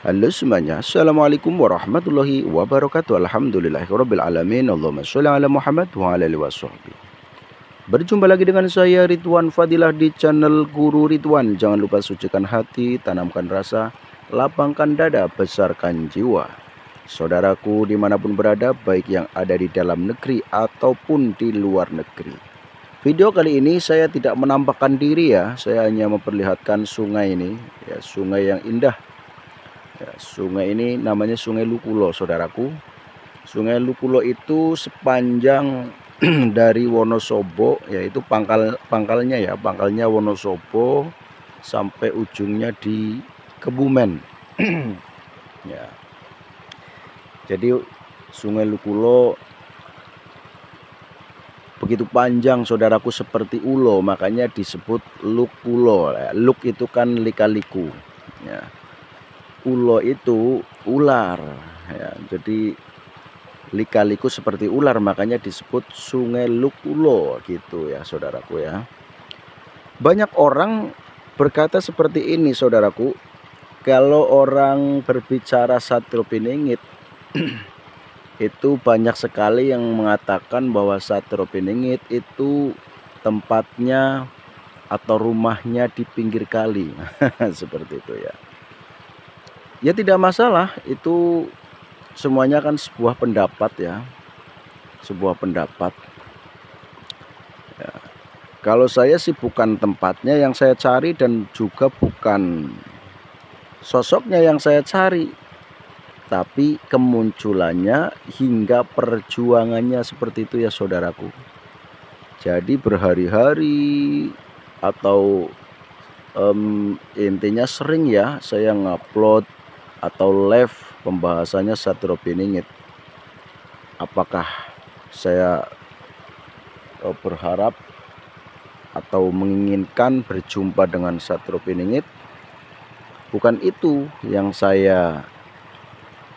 Halo semuanya, Assalamualaikum warahmatullahi wabarakatuh. Alhamdulillahirabbil alamin. Allahumma sholli ala Muhammad wa ala alihi washabbihi. Berjumpa lagi dengan saya Ridwan Fadilah di channel Guru Ridwan. Jangan lupa sucikan hati, tanamkan rasa, lapangkan dada, besarkan jiwa. Saudaraku dimanapun berada, baik yang ada di dalam negeri ataupun di luar negeri. Video kali ini saya tidak menampakkan diri ya, saya hanya memperlihatkan sungai ini, ya, sungai yang indah. Ya, sungai ini namanya Sungai Lukulo, saudaraku. Sungai Lukulo itu sepanjang dari Wonosobo, yaitu pangkalnya ya, pangkalnya Wonosobo sampai ujungnya di Kebumen. Ya. Jadi Sungai Lukulo begitu panjang, saudaraku, seperti ulo, makanya disebut Lukulo. Luk itu kan lika-liku. Ya. Ulo itu ular, ya, jadi lika-liku seperti ular, makanya disebut Sungai Lukulo gitu ya, saudaraku ya. Banyak orang berkata seperti ini, saudaraku. Kalau orang berbicara Satrio Piningit itu banyak sekali yang mengatakan bahwa Satrio Piningit itu tempatnya atau rumahnya di pinggir kali. Seperti itu ya. Ya tidak masalah, itu semuanya kan sebuah pendapat ya, sebuah pendapat ya. Kalau saya sih bukan tempatnya yang saya cari dan juga bukan sosoknya yang saya cari, tapi kemunculannya hingga perjuangannya seperti itu ya, saudaraku. Jadi berhari-hari atau intinya sering ya saya ngupload atau live pembahasannya Satrio Piningit. Apakah saya berharap atau menginginkan berjumpa dengan Satrio Piningit? Bukan itu yang saya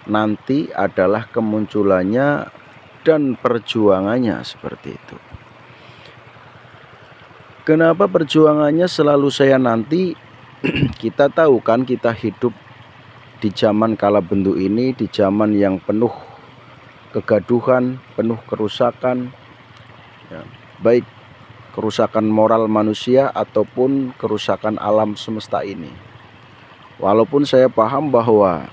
nanti, adalah kemunculannya dan perjuangannya seperti itu. Kenapa perjuangannya selalu saya nanti? Kita tahu kan, kita hidup di zaman kala bentuk ini, di zaman yang penuh kegaduhan, penuh kerusakan ya, baik kerusakan moral manusia ataupun kerusakan alam semesta ini. Walaupun saya paham bahwa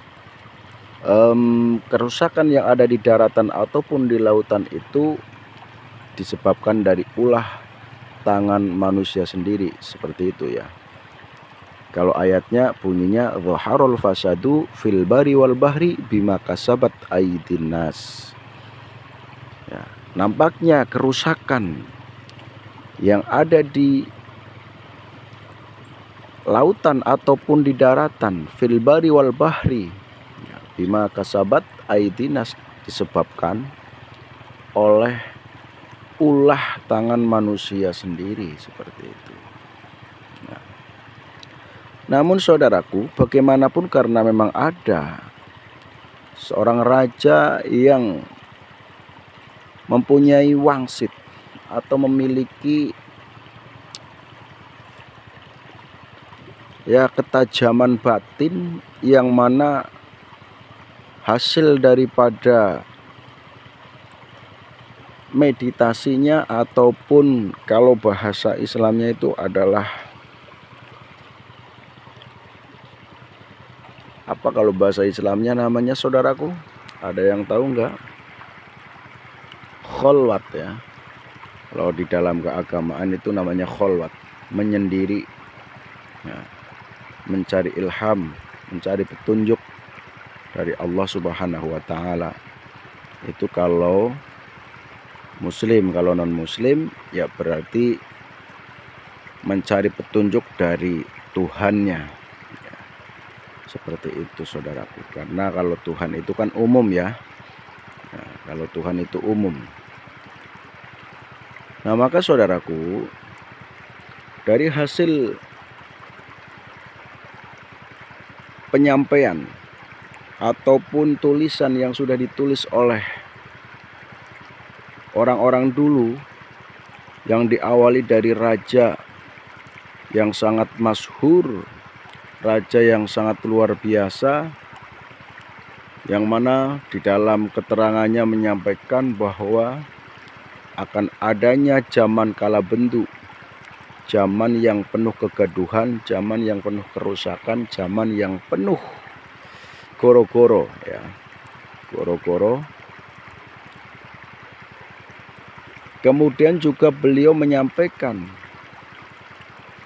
kerusakan yang ada di daratan ataupun di lautan itu disebabkan dari ulah tangan manusia sendiri, seperti itu ya. Kalau ayatnya bunyinya zaharul fasadu fil bari wal bahri bima kasabat aydin nas. Ya, nampaknya kerusakan yang ada di lautan ataupun di daratan, fil bari wal bahri, ya, bima kasabat aydin nas, disebabkan oleh ulah tangan manusia sendiri, seperti itu. Namun saudaraku, bagaimanapun karena memang ada seorang raja yang mempunyai wangsit atau memiliki ya ketajaman batin, yang mana hasil daripada meditasinya ataupun kalau bahasa Islamnya itu adalah apa, kalau bahasa Islamnya namanya, saudaraku, ada yang tahu nggak? Kholwat ya. Kalau di dalam keagamaan itu namanya kholwat, menyendiri ya, mencari ilham, mencari petunjuk dari Allah Subhanahu wa Ta'ala. Itu kalau muslim. Kalau non muslim ya berarti mencari petunjuk dari Tuhannya. Seperti itu, saudaraku. Karena kalau Tuhan itu kan umum ya. Nah, kalau Tuhan itu umum. Nah, maka saudaraku, dari hasil penyampaian ataupun tulisan yang sudah ditulis oleh orang-orang dulu, yang diawali dari raja yang sangat masyhur, raja yang sangat luar biasa, yang mana di dalam keterangannya menyampaikan bahwa akan adanya zaman kala bentuk, zaman yang penuh kegaduhan, zaman yang penuh kerusakan, zaman yang penuh goro-goro ya, goro-goro. Kemudian juga beliau menyampaikan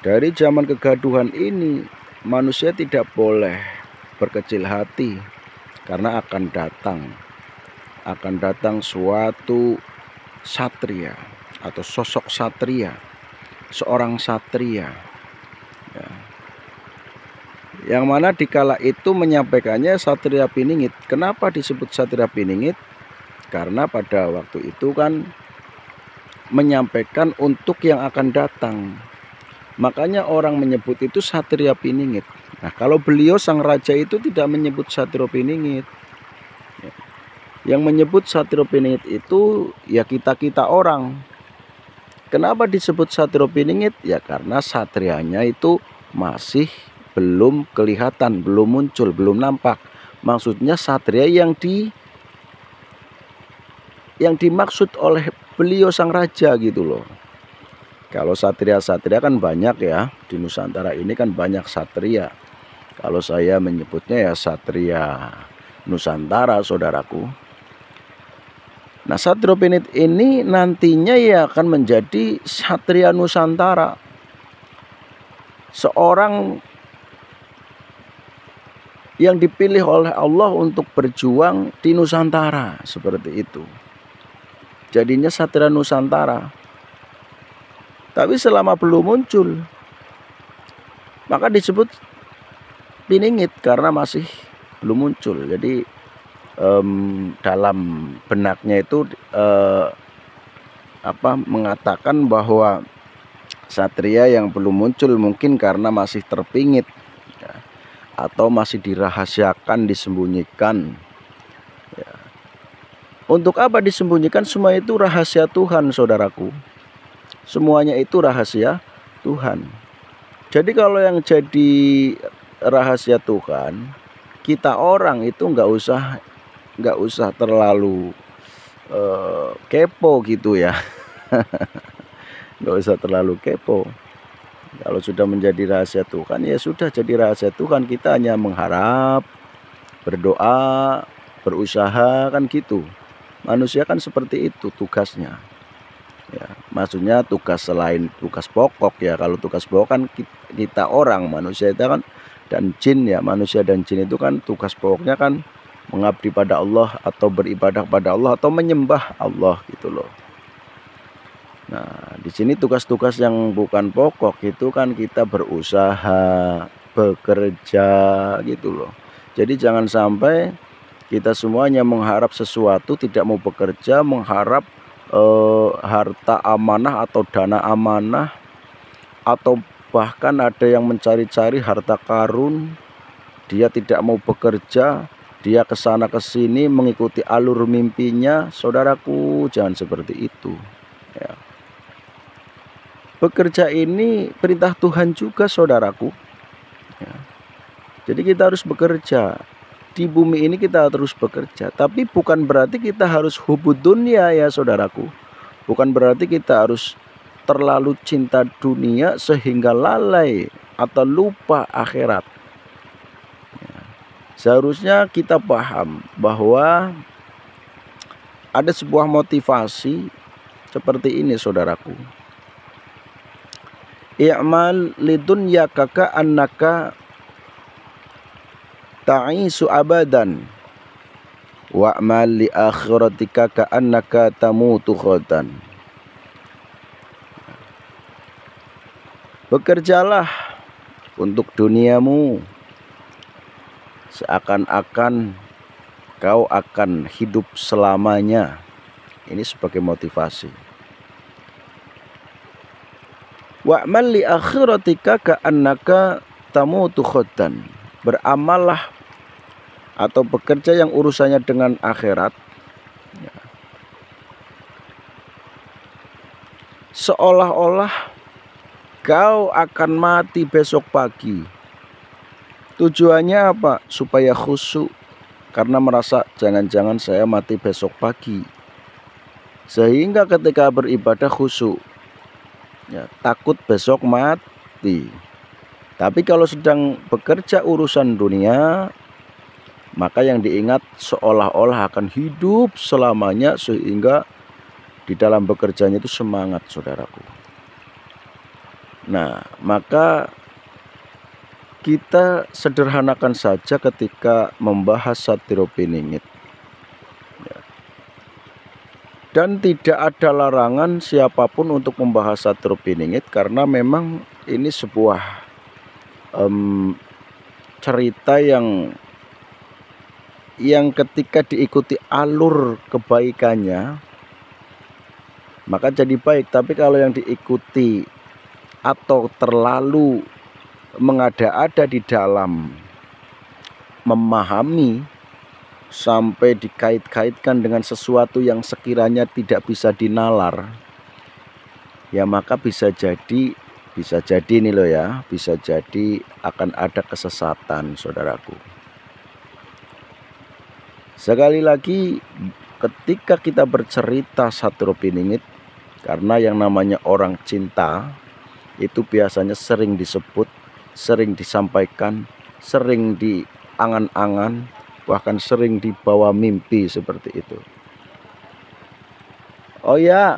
dari zaman kegaduhan ini manusia tidak boleh berkecil hati, karena akan datang suatu satria atau sosok satria, seorang satria ya, yang mana dikala itu menyampaikannya Satria Piningit. Kenapa disebut Satria Piningit? Karena pada waktu itu kan menyampaikan untuk yang akan datang, makanya orang menyebut itu Satria Piningit. Nah, kalau beliau sang raja itu tidak menyebut Satria Piningit. Yang menyebut Satria Piningit itu ya kita-kita orang. Kenapa disebut Satria Piningit? Ya karena satrianya itu masih belum kelihatan, belum muncul, belum nampak. Maksudnya satria yang dimaksud oleh beliau sang raja gitu loh. Kalau satria-satria kan banyak ya, di Nusantara ini kan banyak satria. Kalau saya menyebutnya ya satria Nusantara, saudaraku. Nah, Satria Piningit ini nantinya ya akan menjadi satria Nusantara. Seorang yang dipilih oleh Allah untuk berjuang di Nusantara, seperti itu. Jadinya satria Nusantara. Tapi selama belum muncul, maka disebut Piningit karena masih belum muncul. Jadi dalam benaknya itu mengatakan bahwa satria yang belum muncul mungkin karena masih terpingit ya, atau masih dirahasiakan, disembunyikan ya. Untuk apa disembunyikan? Semua itu rahasia Tuhan, saudaraku. Semuanya itu rahasia Tuhan. Jadi kalau yang jadi rahasia Tuhan, kita orang itu nggak usah terlalu kepo gitu ya. Nggak usah terlalu kepo. Kalau sudah menjadi rahasia Tuhan, ya sudah jadi rahasia Tuhan. Kita hanya mengharap, berdoa, berusaha, kan gitu. Manusia kan seperti itu tugasnya ya, maksudnya tugas selain tugas pokok ya. Kalau tugas pokok kan kita orang manusia itu kan, dan jin ya, manusia dan jin itu kan tugas pokoknya kan mengabdi pada Allah atau beribadah pada Allah atau menyembah Allah gitu loh. Nah, di sini tugas-tugas yang bukan pokok itu kan kita berusaha, bekerja gitu loh. Jadi jangan sampai kita semuanya mengharap sesuatu, tidak mau bekerja, mengharap harta amanah atau dana amanah, atau bahkan ada yang mencari-cari harta karun, dia tidak mau bekerja, dia kesana kesini mengikuti alur mimpinya. Saudaraku, jangan seperti itu ya. Bekerja ini perintah Tuhan juga, saudaraku ya. Jadi kita harus bekerja. Di bumi ini kita terus bekerja, tapi bukan berarti kita harus hubud dunia ya, saudaraku. Bukan berarti kita harus terlalu cinta dunia sehingga lalai atau lupa akhirat ya. Seharusnya kita paham bahwa ada sebuah motivasi seperti ini, saudaraku. I'mal lidunyaka ka annaka ta'isu abadan wa'mal li akhiratika ka'annaka tamutu khodan. Bekerjalah untuk duniamu seakan-akan kau akan hidup selamanya. Ini sebagai motivasi. Wa'mal li akhiratika ka'annaka tamutu khodan. Beramallah atau bekerja yang urusannya dengan akhirat ya, seolah-olah kau akan mati besok pagi. Tujuannya apa? Supaya khusyuk karena merasa jangan-jangan saya mati besok pagi, sehingga ketika beribadah khusyuk, ya, takut besok mati. Tapi kalau sedang bekerja urusan dunia, maka yang diingat seolah-olah akan hidup selamanya, sehingga di dalam bekerjanya itu semangat, saudaraku. Nah, maka kita sederhanakan saja ketika membahas Satiropiningit. Ya. Dan tidak ada larangan siapapun untuk membahas Satiropiningit, karena memang ini sebuah cerita yang ketika diikuti alur kebaikannya maka jadi baik. Tapi kalau yang diikuti atau terlalu mengada-ada di dalam memahami sampai dikait-kaitkan dengan sesuatu yang sekiranya tidak bisa dinalar, ya maka bisa jadi nih loh ya, bisa jadi akan ada kesesatan, saudaraku. Sekali lagi, ketika kita bercerita Satiropiningit, karena yang namanya orang cinta itu biasanya sering disebut, sering disampaikan, sering diangan-angan, bahkan sering dibawa mimpi seperti itu. Oh ya,